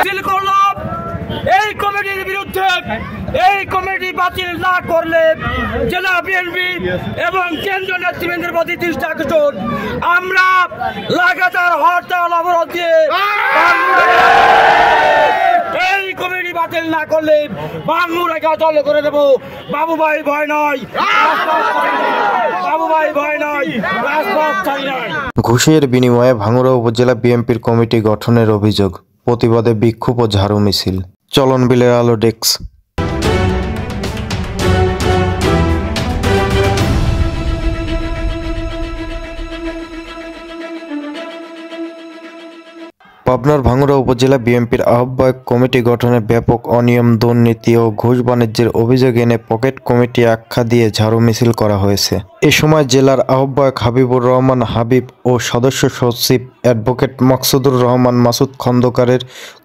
করলাম এই কমিটির বিরুদ্ধে। এই কমিটি বাতিল না করলে জেলা বিএনপি এবং কেন্দ্রীয় নেতৃবৃন্দের প্রতি দৃষ্টি আকর্ষণ, আমরা লাগাতার হরতাল অবরোধ দিয়ে এই কমিটি বাতিল না করলে বাংলাকে অচল করে দেবো। বাবু ভাই ভয় নয়, বাবু ভাই ভয় নয়, রাজপথ চাই নাই। ঘুষের বিনিময়ে ভাঙ্গুড়া উপজেলা বিএনপির কমিটি গঠনের অভিযোগ, প্রতিবাদে বিক্ষোভ ও ঝাড়ু মিছিল। চলন বিলের আলো ডেস্ক। পাবনার ভাঙ্গুড়া উপজেলা বিএনপির আহ্বায়ক কমিটি গঠনে ব্যাপক অনিয়ম, দুর্নীতি ও ঘুষ বাণিজ্যের অভিযোগ এনে পকেট কমিটি আখ্যা দিয়ে ঝাড়ু মিছিল করা হয়েছে। এ সময় জেলার আহ্বায়ক হাবিবুর রহমান হাবিব ও সদস্য সচিব অ্যাডভোকেট মকসুদুর রহমান মাসুদ খন্দকারের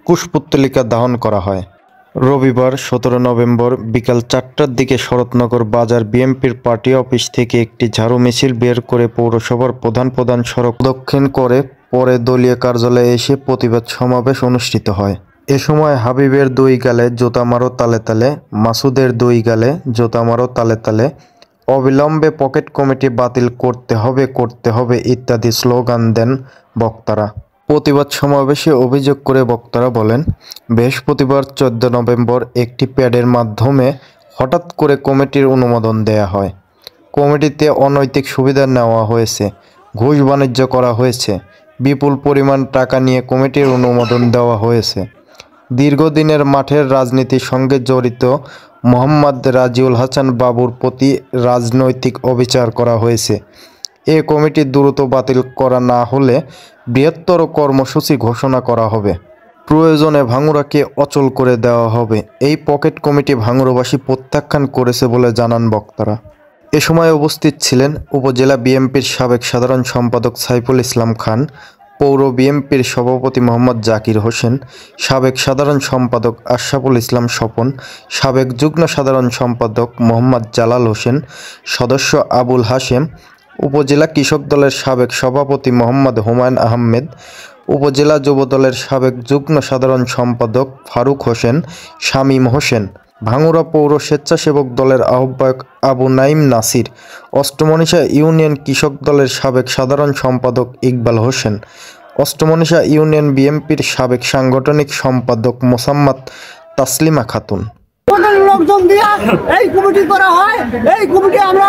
কুশপুত্তলিকা দাহন করা হয়। রবিবার 17 নভেম্বর বিকাল 4টার দিকে শরৎনগর বাজার বিএনপির পার্টি অফিস থেকে একটি ঝাড়ু মিছিল বের করে পৌরসভার প্রধান সড়ক প্রদক্ষিণ করে পরে দলীয় কার্যালয়ে এসে প্রতিবাদ সমাবেশ অনুষ্ঠিত হয়। এ সময় হাবিবের দুই গালে জুতা মারো তালে তালে, মাসুদের দুই গালে জুতা মারো তালে তালে, অবিলম্বে পকেট কমিটি বাতিল করতে হবে ইত্যাদি স্লোগান দেন বক্তারা। প্রতিবাদ সমাবেশে অভিযোগ করে বক্তারা বলেন, বৃহস্পতিবার 14 নভেম্বর একটি প্যাডের মাধ্যমে হঠাৎ করে কমিটির অনুমোদন দেয়া হয়। কমিটিতে অনৈতিক সুবিধা নেওয়া হয়েছে, ঘুষ বাণিজ্য করা হয়েছে, বিপুল পরিমাণ টাকা নিয়ে কমিটির অনুমোদন দেওয়া হয়েছে। দীর্ঘদিনের মাঠের রাজনীতির সঙ্গে জড়িত মোহাম্মদ রাজিউল হাসান বাবুর প্রতি রাজনৈতিক অবিচার করা হয়েছে। এ কমিটি দ্রুত বাতিল করা না হলে বৃহত্তর কর্মসূচি ঘোষণা করা হবে। প্রয়োজনে ভাঙ্গুড়াকে অচল করে দেওয়া হবে। এই পকেট কমিটি ভাঙ্গুড়াবাসী প্রত্যাখ্যান করেছে বলে জানান বক্তারা। এ সময় উপস্থিত ছিলেন উপজেলা বিএনপির সাবেক সাধারণ সম্পাদক সাইফুল ইসলাম খান, পৌর বিএনপির সভাপতি মোহাম্মদ জাকির হোসেন, সাবেক সাধারণ সম্পাদক আশরাফুল ইসলাম স্বপন, সাবেক যুগ্ম সাধারণ সম্পাদক মোহাম্মদ জালাল হোসেন, সদস্য আবুল হাশেম, উপজেলা কৃষক দলের সাবেক সভাপতি মোহাম্মদ হুমায়ুন আহমেদ, উপজেলা যুবদলের সাবেক যুগ্ম সাধারণ সম্পাদক ফারুক হোসেন, শামীম হোসেন, ভাঙ্গুড়া পৌর স্বেচ্ছাসেবক দলের আহ্বায়ক আবু নাইম নাসির, অষ্টমনীষা ইউনিয়ন কৃষক দলের সাবেক সাধারণ সম্পাদক ইকবাল হোসেন, অষ্টমনীষা ইউনিয়ন বিএনপির সাবেক সাংগঠনিক সম্পাদক মোসাম্মদ তাসলিমা খাতুন। লোকজন দিয়ে এই কমিটি করা হয়। এই কমিটি আমরা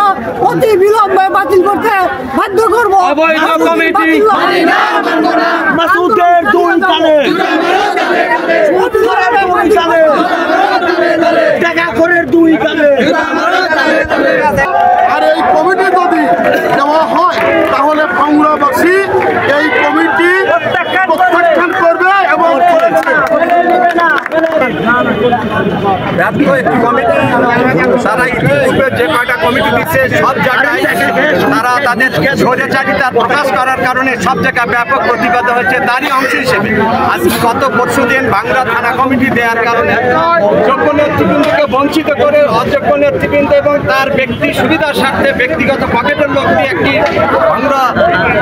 অতি বিলম্বে বাতিল করতে বাধ্য করবো। আর এই কমিটি যদি দেওয়া হয় তাহলে ভাঙ্গুড়াবাসী এই কমিটি প্রত্যাখ্যান করবে এবং তারা ইতিপূর্বে যে কয়টা কমিটি দিচ্ছে সব জায়গায় তারা তাদের স্বৈরাচারিতা প্রকাশ করার কারণে সব জায়গায় ব্যাপক প্রতিবাদ হয়েছে। তারই অংশ হিসেবে আজ গত পরশুদিন ভাঙ্গুড়া থানা কমিটি দেওয়ার কারণে যোগ্য নেতৃবৃন্দকে বঞ্চিত করে অযোগ্য নেতৃবৃন্দ এবং তার ব্যক্তি সুবিধার স্বার্থে ব্যক্তিগত পকেটের লোক দিয়ে একটি ভাঙ্গুড়া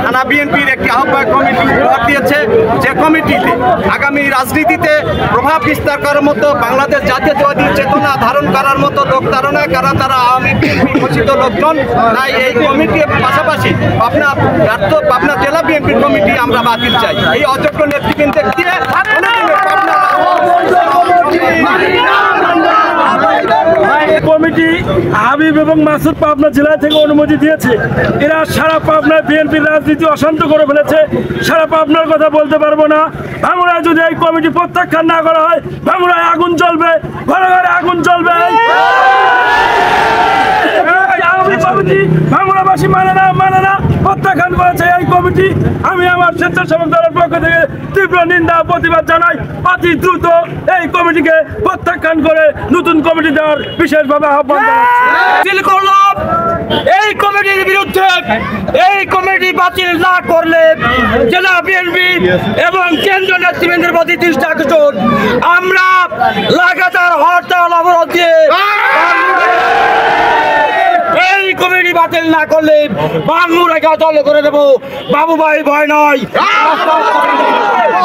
থানা বিএনপির একটি আহ্বায়ক কমিটি উপহার দিয়েছে, যে কমিটিতে আগামী রাজনীতিতে প্রভাব বিস্তার করার মতো বাংলাদেশ জাতীয়তাবাদী চেতনা ধারণ করার মতো লোক ধারণা কারা তারা আওয়ামী বিএনপি ঘোষিত লোকজন। তাই এই কমিটির পাশাপাশি পাবনা জেলা বিএনপির কমিটি আমরা বাতিল চাই। এই অযোগ্য নেতৃবৃন্দকে দিয়ে কমিটি হাবিব এবং মাসুদ পাবনা জেলা থেকে অনুমতি দিয়েছে। এরা সারা পাবনার বিএনপির রাজনীতি অশান্ত করে ফেলেছে। সারা পাবনার কথা বলতে পারবো না। ভাঙ্গুড়ায় যদি এই কমিটি প্রত্যাখ্যান না করা হয়, ভাঙ্গুড়ায় আগুন জ্বলবে, ঘরে ঘরে আগুন জ্বলবে। ভাঙ্গুড়াবাসী মানে না, প্রত্যাখ্যান করেছে এই কমিটি। আমি আমার স্বেচ্ছাসেবক দলের পক্ষ থেকে তীব্র নিন্দা প্রতিবাদ জানাই। অতি দ্রুত এই কমিটিকে প্রত্যাখ্যান করে নতুন কমিটি দেওয়ার বিশেষভাবে আহ্বান করলাম। এই কমিটির বিরুদ্ধে। এই কমিটি বাতিল না করলে জেলা বিএনপি এবং কেন্দ্রীয় নেতৃবৃন্দের প্রতি দৃষ্টি আকর্ষণ, আমরা লাগাতার হরতাল অবরোধ দিয়ে কমিটি বাতিল না করলে ভাঙ্গুরাকে অচল করে দেবো। বাবু ভাই ভয় নয়,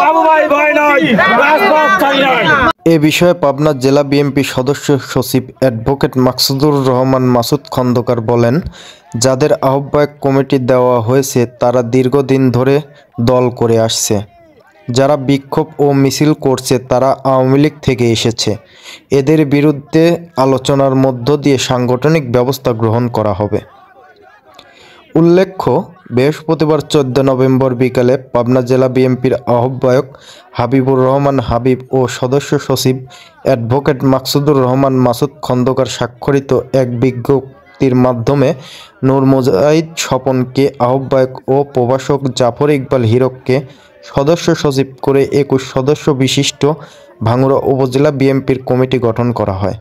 বাবু ভাই ভয় নয়, রাজপথ ছাড়ি নয়। এ বিষয়ে পাবনা জেলা বিএনপি সদস্য সচিব অ্যাডভোকেট মাকসুদুর রহমান মাসুদ খন্দকার বলেন, যাদের আহ্বায়ক কমিটি দেওয়া হয়েছে তারা দীর্ঘদিন ধরে দল করে আসছে। যারা বিক্ষোভ ও মিছিল করছে তারা আওয়ামী লীগ থেকে এসেছে। এদের বিরুদ্ধে আলোচনার মধ্য দিয়ে সাংগঠনিক ব্যবস্থা গ্রহণ করা হবে। উল্লেখ্য, বৃহস্পতিবার 14 নভেম্বর বিকালে পাবনা জেলা বিএনপির আহ্বায়ক হাবিবুর রহমান হাবিব ও সদস্য সচিব অ্যাডভোকেট মাকসুদুর রহমান মাসুদ খন্দকার স্বাক্ষরিত এক বিজ্ঞপ্তির মাধ্যমে নূর মুজাহিদ স্বপনকে আহ্বায়ক ও প্রভাষক জাফর ইকবাল হীরককে সদস্য সচিব করে 21 সদস্য বিশিষ্ট ভাঙ্গুড়া উপজেলা বিএনপির কমিটি গঠন করা হয়।